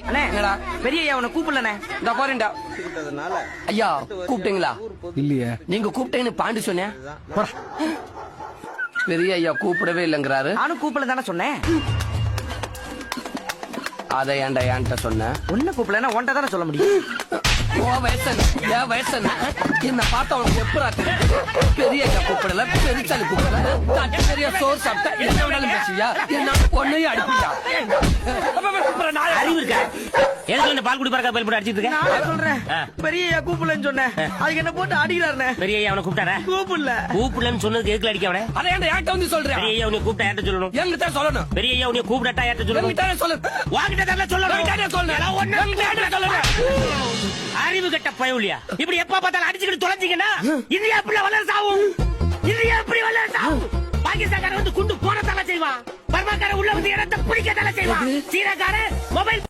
அண்ணே பெரிய ஐயா உன்னை கூப்பிடலண்ணே. இந்த போறேன்டா. ஐயா கூப்பிட்டீங்களா? இல்லையே. நீங்க கூப்பிட்டேன்னு பாண்டி சொன்னேன். பெரிய ஐயா கூப்பிடவே இல்லைங்கிறாரு. நானும் கூப்பிடல தானே சொன்னேன். அதை ஏன்டா என்கிட்ட சொன்ன? ஒன்ன கூப்பிடலன்னா ஒன்ட்ட தானே சொல்ல முடியும். என்ன பார்த்தா உனக்கு எப்படா பெரிய ஐயா கூப்பிடல, பெருசாலு கூப்பிடல, பெரிய சோறு சாப்பிட்டா என்ன வேணாலும் பேசுவியா? என்ன பொண்ணையும் அடிப்பியா? அறிவு இருக்கா? எதுக்கு இந்த பால் குடி பறக்க பயில் போட்டு அடிச்சிட்டு இருக்க? நான் சொல்றேன் பெரிய ஐயா கூப்பிடலன்னு சொன்னேன். அதுக்கு என்ன போட்டு அடிக்கிறாருண்ணே. பெரிய ஐயா அவனை கூப்பிட்டாரா? கூப்பிடலன்னு சொன்னதுக்கு எதுக்கு அடிக்க அவனை? அதை ஏன்டா என்கிட்ட வந்து சொல்றேன்? பெரிய ஐயா உன்னை கூப்பிட்டா யார்ட்ட சொல்லணும்? என்கிட்ட சொல்லணும். பெரிய ஐயா உன்னை கூப்பிட்டா யார்ட்ட சொல்லணும்? என்கிட்ட சொல்லு. வாங்கிட்ட தரல சொல்லணும். அறிவு கட்ட பயவுலியா இப்படி எப்ப பார்த்தாலும் அடிச்சுக்கிட்டு தொலைஞ்சிங்கன்னா இந்தியா எப்படி வளர சாவும்? இந்தியா எப்படி வளர சாவும்? பாகிஸ்தான்காரன் வந்து குண்டு போன தலை செய்வான். பர்மாக்காரன் உள்ள வந்து இடத்தை பிடிக்க தலை செய்வான். சீனாக்காரன் மொபைல்